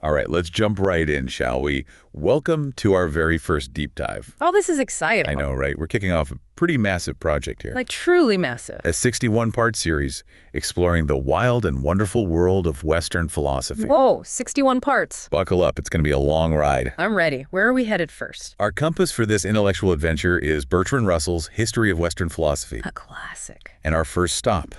All right, let's jump right in, shall we? Welcome to our very first deep dive. Oh, this is I exciting. know, right? We're kicking off a pretty massive project here. Like truly massive. A 61-part series exploring the wild and wonderful world of Western philosophy. Whoa, 61 parts. Buckle up, it's going to be a long ride. I'm ready. Where are we headed first? Our compass for this intellectual adventure is Bertrand Russell's History of Western Philosophy. A classic. And our first stop,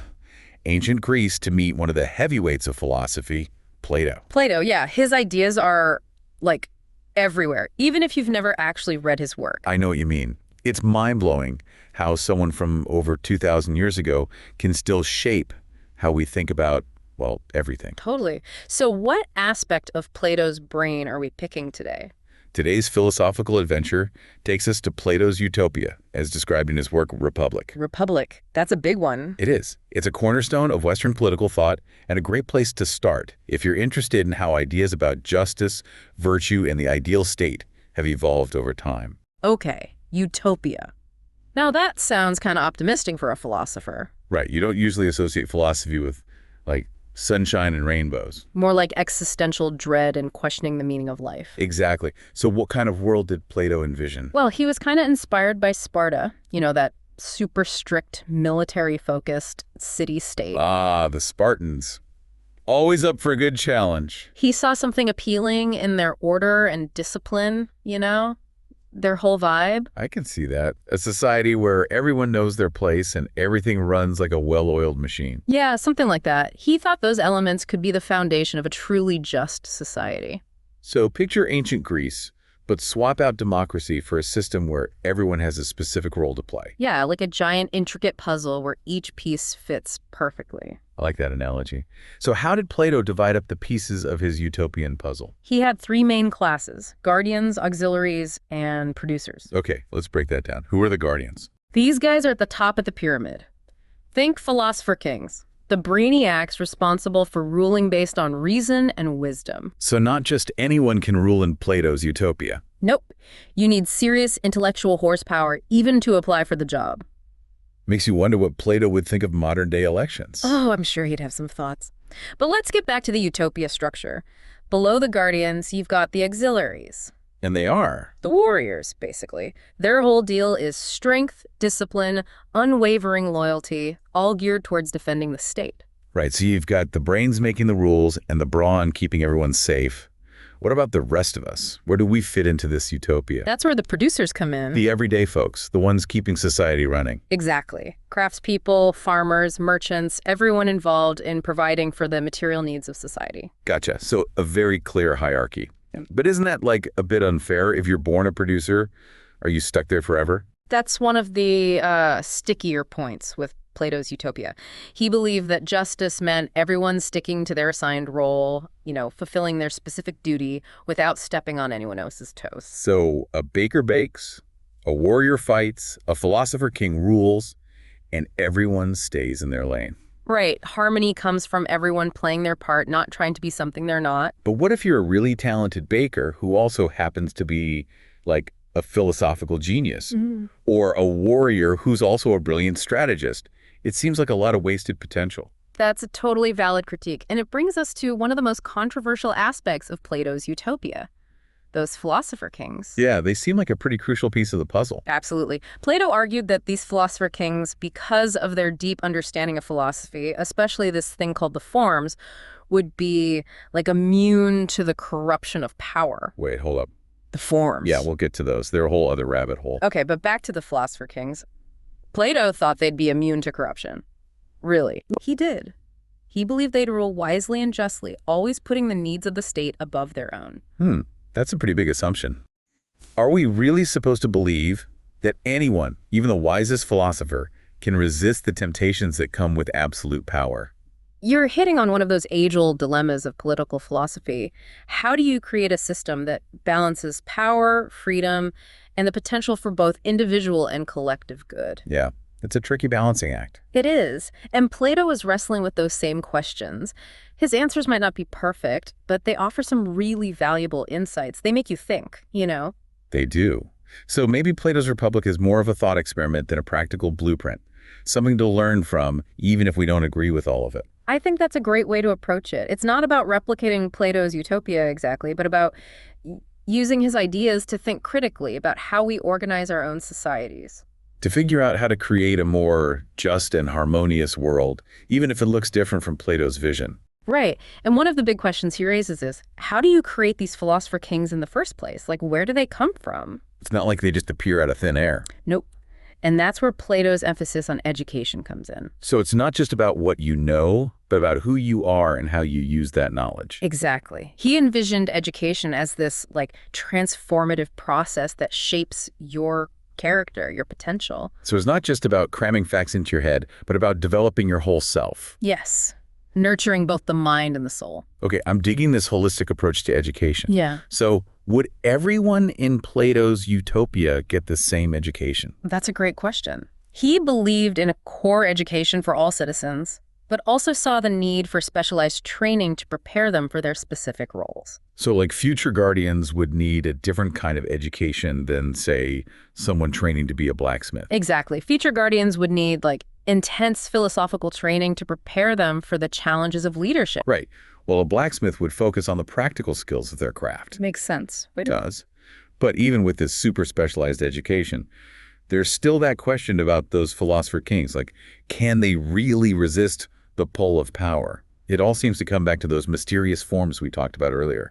ancient Greece, to meet one of the heavyweights of philosophy, Plato. Plato, yeah, his ideas are like everywhere, even if you've never actually read his work. I know what you mean. It's mind-blowing how someone from over 2,000 years ago can still shape how we think about, well, everything. Totally. So what aspect of Plato's brain are we picking today? Today's philosophical adventure takes us to Plato's Utopia, as described in his work Republic. Republic. That's a big one. It is. It's a cornerstone of Western political thought and a great place to start if you're interested in how ideas about justice, virtue, and the ideal state have evolved over time. Okay, utopia. Now that sounds kind of optimistic for a philosopher. Right. You don't usually associate philosophy with, like, sunshine and rainbows. More like existential dread and questioning the meaning of life. Exactly. So what kind of world did Plato envision? Well, he was kind of inspired by Sparta, that super strict, military-focused city-state. Ah, the Spartans. Always up for a good challenge. He saw something appealing in their order and discipline, their whole vibe. I can see that. A society where everyone knows their place and everything runs like a well-oiled machine. Yeah, something like that. He thought those elements could be the foundation of a truly just society. So picture ancient Greece, but swap out democracy for a system where everyone has a specific role to play. Yeah, like a giant, intricate puzzle where each piece fits perfectly. I like that analogy. So how did Plato divide up the pieces of his utopian puzzle? He had three main classes: guardians, auxiliaries, and producers. Okay, let's break that down. Who are the guardians? These guys are at the top of the pyramid. Think philosopher kings, the brainiacs responsible for ruling based on reason and wisdom. So not just anyone can rule in Plato's utopia. Nope. You need serious intellectual horsepower even to apply for the job. Makes you wonder what Plato would think of modern-day elections. Oh, I'm sure he'd have some thoughts. But let's get back to the utopia structure. Below the guardians, you've got the auxiliaries. And they are. The warriors, basically. Their whole deal is strength, discipline, unwavering loyalty, all geared towards defending the state. Right, so you've got the brains making the rules and the brawn keeping everyone safe. What about the rest of us? Where do we fit into this utopia? That's where the producers come in. The everyday folks, the ones keeping society running. Exactly. Craftspeople, farmers, merchants, everyone involved in providing for the material needs of society. Gotcha. So a very clear hierarchy. But isn't that like a bit unfair? If you're born a producer, are you stuck there forever? That's one of the stickier points with Plato's Utopia. He believed that justice meant everyone sticking to their assigned role, fulfilling their specific duty without stepping on anyone else's toes. So a baker bakes, a warrior fights, a philosopher king rules, and everyone stays in their lane. Right. Harmony comes from everyone playing their part, not trying to be something they're not. But what if you're a really talented baker who also happens to be like a philosophical genius, or a warrior who's also a brilliant strategist? It seems like a lot of wasted potential. That's a totally valid critique, and it brings us to one of the most controversial aspects of Plato's Utopia, those philosopher kings. Yeah, they seem like a pretty crucial piece of the puzzle. Absolutely. Plato argued that these philosopher kings, because of their deep understanding of philosophy, especially this thing called the forms, would be like immune to the corruption of power. Wait, hold up. The forms. Yeah, we'll get to those. They're a whole other rabbit hole. Okay, but back to the philosopher kings. Plato thought they'd be immune to corruption. Really. He did. He believed they'd rule wisely and justly, always putting the needs of the state above their own. That's a pretty big assumption. Are we really supposed to believe that anyone, even the wisest philosopher, can resist the temptations that come with absolute power? You're hitting on one of those age-old dilemmas of political philosophy. How do you create a system that balances power, freedom, and the potential for both individual and collective good? Yeah, it's a tricky balancing act. It is. And Plato was wrestling with those same questions. His answers might not be perfect, but they offer some really valuable insights. They make you think, They do. So maybe Plato's Republic is more of a thought experiment than a practical blueprint, something to learn from, even if we don't agree with all of it. I think that's a great way to approach it. It's not about replicating Plato's utopia exactly, but about using his ideas to think critically about how we organize our own societies. To figure out how to create a more just and harmonious world, even if it looks different from Plato's vision. Right. And one of the big questions he raises is, how do you create these philosopher kings in the first place? Like, where do they come from? It's not like they just appear out of thin air. Nope. And that's where Plato's emphasis on education comes in. So it's not just about what you know, but about who you are and how you use that knowledge. Exactly. He envisioned education as this, like, transformative process that shapes your character, your potential. So it's not just about cramming facts into your head, but about developing your whole self. Yes. Nurturing both the mind and the soul. Okay, I'm digging this holistic approach to education. Yeah. So would everyone in Plato's utopia get the same education? That's a great question. He believed in a core education for all citizens, but also saw the need for specialized training to prepare them for their specific roles. So like future guardians would need a different kind of education than, say, someone training to be a blacksmith. Exactly. Future guardians would need, like, intense philosophical training to prepare them for the challenges of leadership. Right. Well, a blacksmith would focus on the practical skills of their craft. Makes sense. It does. But even with this super specialized education, there's still that question about those philosopher kings. Like, can they really resist the pull of power? It all seems to come back to those mysterious forms we talked about earlier.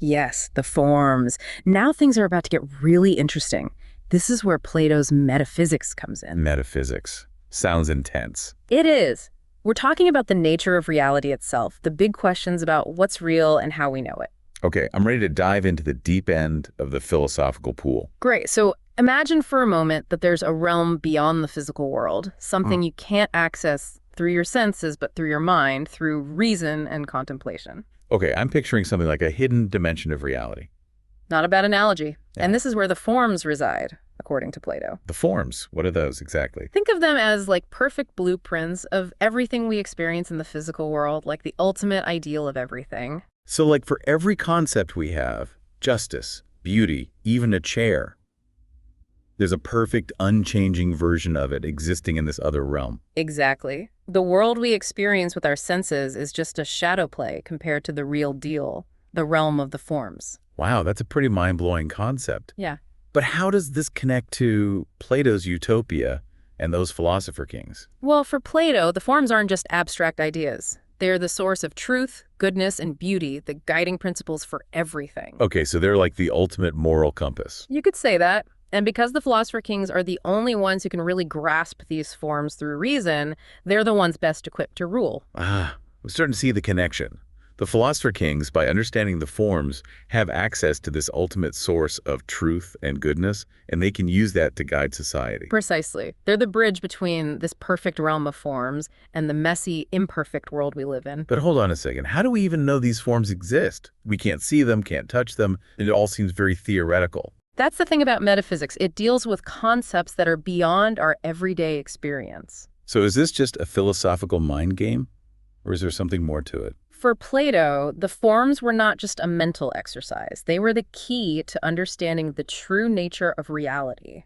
Yes, the forms. Now things are about to get really interesting. This is where Plato's metaphysics comes in. Metaphysics. Sounds intense. It is. We're talking about the nature of reality itself, the big questions about what's real and how we know it. Okay, I'm ready to dive into the deep end of the philosophical pool. Great. So imagine for a moment that there's a realm beyond the physical world, something you can't access through your senses, but through your mind, through reason and contemplation. Okay, I'm picturing something like a hidden dimension of reality. Not a bad analogy. Yeah. And this is where the forms reside, according to Plato. The forms, what are those exactly? Think of them as like perfect blueprints of everything we experience in the physical world, like the ultimate ideal of everything. So like for every concept we have, justice, beauty, even a chair, there's a perfect, unchanging version of it existing in this other realm. Exactly. The world we experience with our senses is just a shadow play compared to the real deal, the realm of the forms. Wow, that's a pretty mind-blowing concept. Yeah. But how does this connect to Plato's utopia and those philosopher kings? Well, for Plato, the forms aren't just abstract ideas. They're the source of truth, goodness, and beauty, the guiding principles for everything. Okay, so they're like the ultimate moral compass. You could say that. And because the philosopher kings are the only ones who can really grasp these forms through reason, they're the ones best equipped to rule. I'm starting to see the connection. The philosopher kings, by understanding the forms, have access to this ultimate source of truth and goodness, and they can use that to guide society. Precisely. They're the bridge between this perfect realm of forms and the messy, imperfect world we live in. But hold on a second. How do we even know these forms exist? We can't see them, can't touch them, and it all seems very theoretical. That's the thing about metaphysics. It deals with concepts that are beyond our everyday experience. So is this just a philosophical mind game, or is there something more to it? For Plato, the forms were not just a mental exercise. They were the key to understanding the true nature of reality.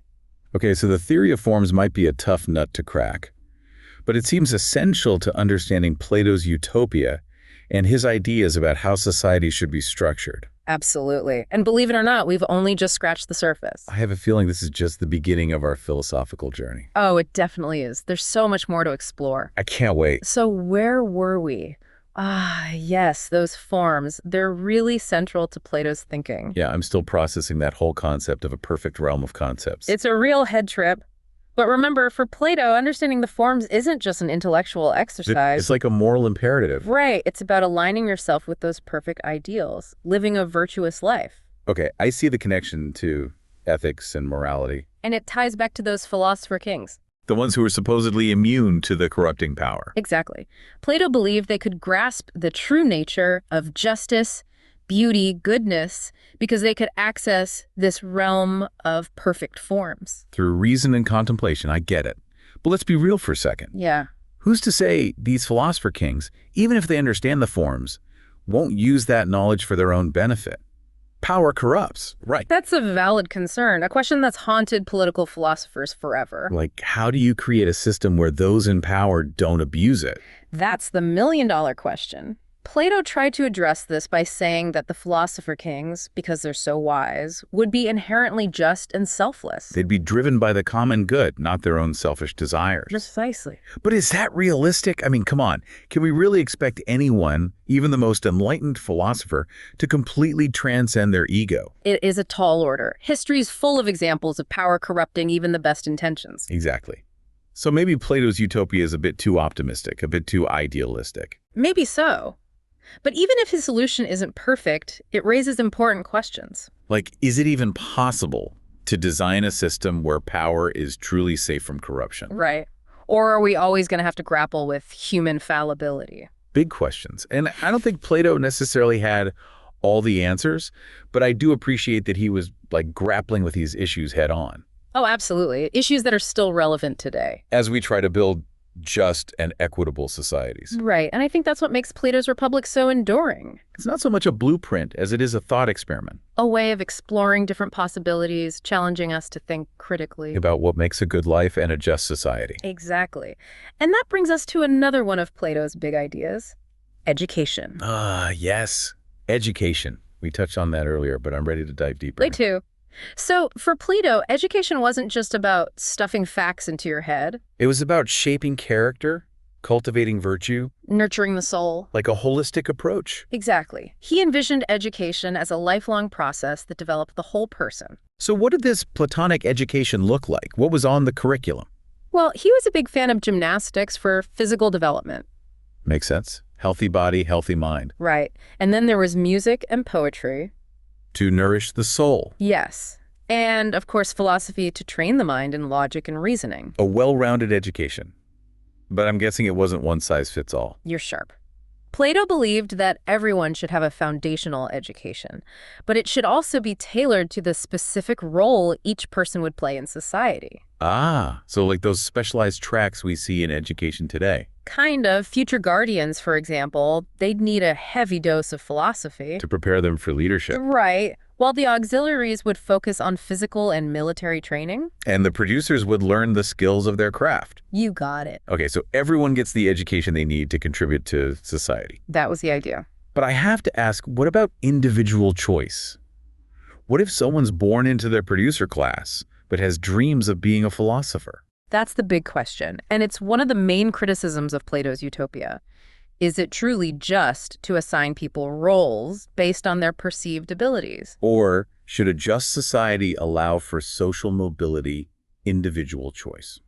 Okay, so the theory of forms might be a tough nut to crack, but it seems essential to understanding Plato's utopia and his ideas about how society should be structured. Absolutely. And believe it or not, we've only just scratched the surface. I have a feeling this is just the beginning of our philosophical journey. Oh, it definitely is. There's so much more to explore. I can't wait. So where were we? Yes, those forms. They're really central to Plato's thinking. Yeah, I'm still processing that whole concept of a perfect realm of concepts. It's a real head trip. But remember, for Plato, understanding the forms isn't just an intellectual exercise. It's like a moral imperative. Right. It's about aligning yourself with those perfect ideals, living a virtuous life. Okay, I see the connection to ethics and morality. And it ties back to those philosopher kings. The ones who are supposedly immune to the corrupting power. Exactly. Plato believed they could grasp the true nature of justice, beauty, goodness, because they could access this realm of perfect forms. Through reason and contemplation, I get it. But let's be real for a second. Yeah. Who's to say these philosopher kings, even if they understand the forms, won't use that knowledge for their own benefit? Power corrupts. Right. That's a valid concern, a question that's haunted political philosophers forever. Like, how do you create a system where those in power don't abuse it? That's the million-dollar question. Plato tried to address this by saying that the philosopher kings, because they're so wise, would be inherently just and selfless. They'd be driven by the common good, not their own selfish desires. Precisely. But is that realistic? I mean, come on. Can we really expect anyone, even the most enlightened philosopher, to completely transcend their ego? It is a tall order. History's full of examples of power corrupting even the best intentions. Exactly. So maybe Plato's utopia is a bit too optimistic, a bit too idealistic. Maybe so. But even if his solution isn't perfect, it raises important questions. Like, is it even possible to design a system where power is truly safe from corruption? Right. Or are we always going to have to grapple with human fallibility? Big questions. And I don't think Plato necessarily had all the answers, but I do appreciate that he was like grappling with these issues head on. Oh, absolutely. Issues that are still relevant today. As we try to build just and equitable societies. Right. And I think that's what makes Plato's Republic so enduring. It's not so much a blueprint as it is a thought experiment A way of exploring different possibilities, challenging us to think critically. about what makes a good life and a just society. Exactly. And that brings us to another one of Plato's big ideas, education. Ah, yes. Education. We touched on that earlier, but I'm ready to dive deeper. Me too. So for Plato, education wasn't just about stuffing facts into your head, It was about shaping character, cultivating virtue, nurturing the soul. like a holistic approach. Exactly. He envisioned education as a lifelong process that developed the whole person. So what did this Platonic education look like? What was on the curriculum? Well, he was a big fan of gymnastics for physical development. Makes sense. Healthy body, healthy mind. Right. And then there was music and poetry. To nourish the soul. Yes. And, of course, philosophy to train the mind in logic and reasoning. A well-rounded education. But I'm guessing it wasn't one size fits all. You're sharp. Plato believed that everyone should have a foundational education, but it should also be tailored to the specific role each person would play in society. Ah, so like those specialized tracks we see in education today. Kind of. Future guardians, for example, they'd need a heavy dose of philosophy. To prepare them for leadership. Right. While the auxiliaries would focus on physical and military training. And the producers would learn the skills of their craft. You got it. Okay, so everyone gets the education they need to contribute to society. That was the idea. But I have to ask, what about individual choice? What if someone's born into their producer class, but has dreams of being a philosopher? That's the big question, and it's one of the main criticisms of Plato's Utopia. Is it truly just to assign people roles based on their perceived abilities? Or should a just society allow for social mobility, individual choice?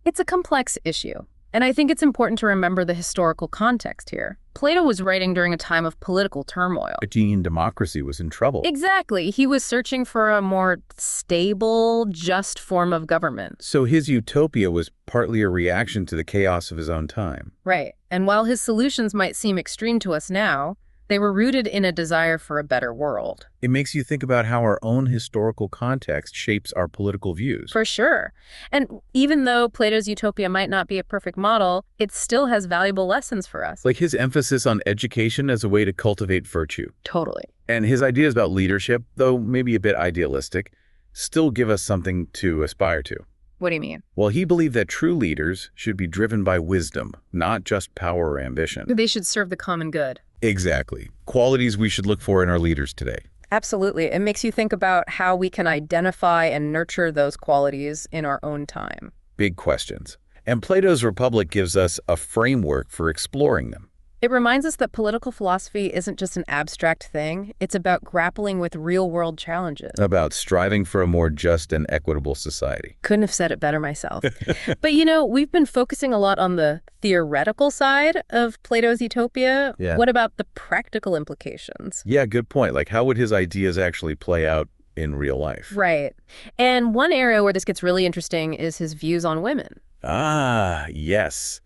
It's a complex issue, and I think it's important to remember the historical context here. Plato was writing during a time of political turmoil. Athenian democracy was in trouble. Exactly. He was searching for a more stable, just form of government. So his utopia was partly a reaction to the chaos of his own time. Right. And while his solutions might seem extreme to us now, they were rooted in a desire for a better world. It makes you think about how our own historical context shapes our political views. For sure. And even though Plato's Utopia might not be a perfect model, it still has valuable lessons for us. Like his emphasis on education as a way to cultivate virtue. Totally. And his ideas about leadership, though maybe a bit idealistic, still give us something to aspire to. What do you mean? Well, he believed that true leaders should be driven by wisdom, not just power or ambition. They should serve the common good. Exactly. Qualities we should look for in our leaders today. Absolutely. It makes you think about how we can identify and nurture those qualities in our own time. Big questions. And Plato's Republic gives us a framework for exploring them. It reminds us that political philosophy isn't just an abstract thing. It's about grappling with real-world challenges. About striving for a more just and equitable society. Couldn't have said it better myself. But, you know, we've been focusing a lot on the theoretical side of Plato's Utopia. Yeah. What about the practical implications? Yeah, good point. Like, how would his ideas actually play out in real life? Right. And one area where this gets really interesting is his views on women. Ah, yes.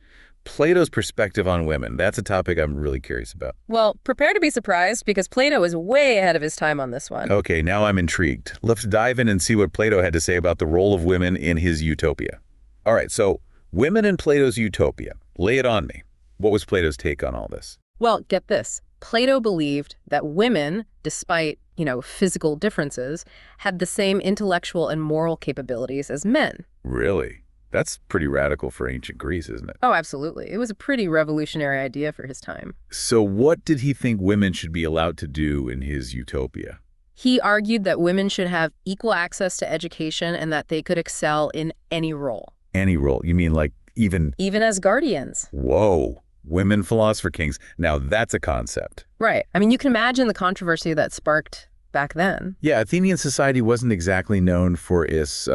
Plato's perspective on women. That's a topic I'm really curious about. Well, prepare to be surprised because Plato is way ahead of his time on this one. Okay, now I'm intrigued. Let's dive in and see what Plato had to say about the role of women in his utopia. All right, so women in Plato's utopia. Lay it on me. What was Plato's take on all this? Well, get this. Plato believed that women, despite physical differences, had the same intellectual and moral capabilities as men. Really? That's pretty radical for ancient Greece, isn't it? Oh, absolutely. It was a pretty revolutionary idea for his time. So what did he think women should be allowed to do in his utopia? He argued that women should have equal access to education and that they could excel in any role. Any role? You mean like even As guardians. Whoa, women philosopher kings. Now that's a concept. Right. I mean, you can imagine the controversy that sparked back then. Yeah, Athenian society wasn't exactly known for its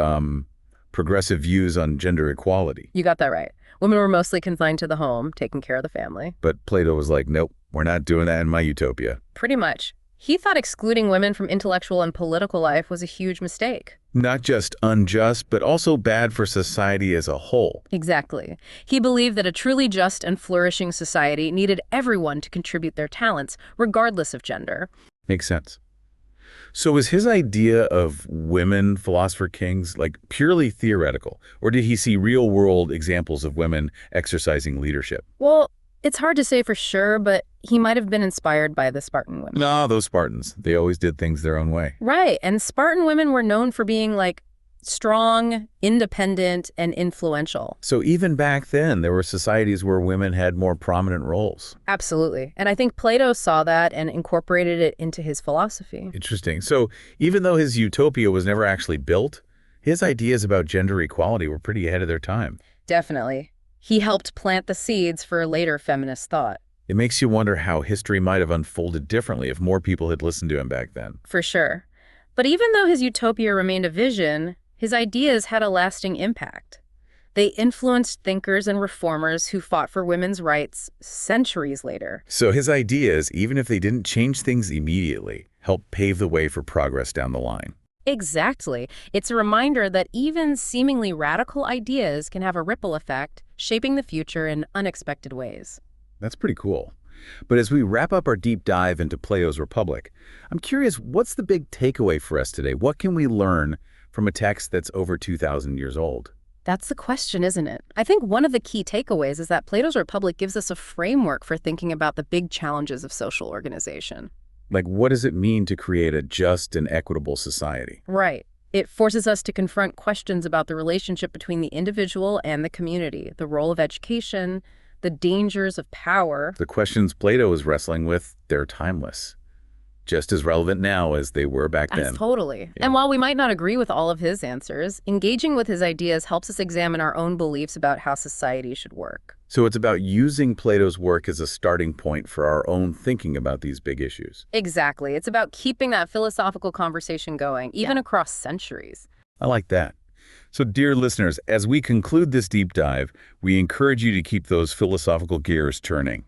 progressive views on gender equality. You got that right. Women were mostly confined to the home, taking care of the family. But Plato was like, nope, we're not doing that in my utopia. Pretty much. He thought excluding women from intellectual and political life was a huge mistake. Not just unjust, but also bad for society as a whole. Exactly. He believed that a truly just and flourishing society needed everyone to contribute their talents, regardless of gender. Makes sense. So was his idea of women philosopher kings like purely theoretical, or did he see real-world examples of women exercising leadership? Well, it's hard to say for sure, but he might have been inspired by the Spartan women. No, those Spartans, they always did things their own way. Right, and Spartan women were known for being strong, independent, and influential. So even back then, there were societies where women had more prominent roles. Absolutely. And I think Plato saw that and incorporated it into his philosophy. Interesting. So even though his utopia was never actually built, his ideas about gender equality were pretty ahead of their time. Definitely. He helped plant the seeds for later feminist thought. It makes you wonder how history might have unfolded differently if more people had listened to him back then. For sure. But even though his utopia remained a vision, his ideas had a lasting impact. They influenced thinkers and reformers who fought for women's rights centuries later. So his ideas, even if they didn't change things immediately, helped pave the way for progress down the line. Exactly. It's a reminder that even seemingly radical ideas can have a ripple effect, shaping the future in unexpected ways. That's pretty cool. But as we wrap up our deep dive into Plato's Republic, I'm curious, what's the big takeaway for us today? What can we learn from a text that's over 2,000 years old? That's the question, isn't it? I think one of the key takeaways is that Plato's Republic gives us a framework for thinking about the big challenges of social organization. Like, what does it mean to create a just and equitable society? Right. It forces us to confront questions about the relationship between the individual and the community, the role of education, the dangers of power. The questions Plato is wrestling with, they're timeless. Just as relevant now as they were back then. Totally. Yeah. And while we might not agree with all of his answers, engaging with his ideas helps us examine our own beliefs about how society should work. So it's about using Plato's work as a starting point for our own thinking about these big issues. Exactly. It's about keeping that philosophical conversation going, even across centuries. I like that. So, dear listeners, as we conclude this deep dive, we encourage you to keep those philosophical gears turning.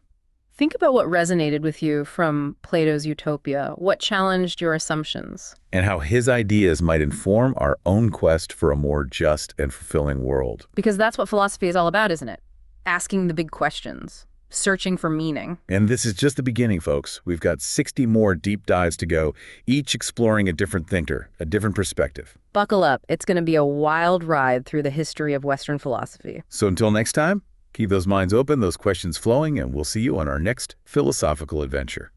Think about what resonated with you from Plato's Utopia, what challenged your assumptions. And how his ideas might inform our own quest for a more just and fulfilling world. Because that's what philosophy is all about, isn't it? Asking the big questions, searching for meaning. And this is just the beginning, folks. We've got 60 more deep dives to go, each exploring a different thinker, a different perspective. Buckle up. It's going to be a wild ride through the history of Western philosophy. So until next time, keep those minds open, those questions flowing, and we'll see you on our next philosophical adventure.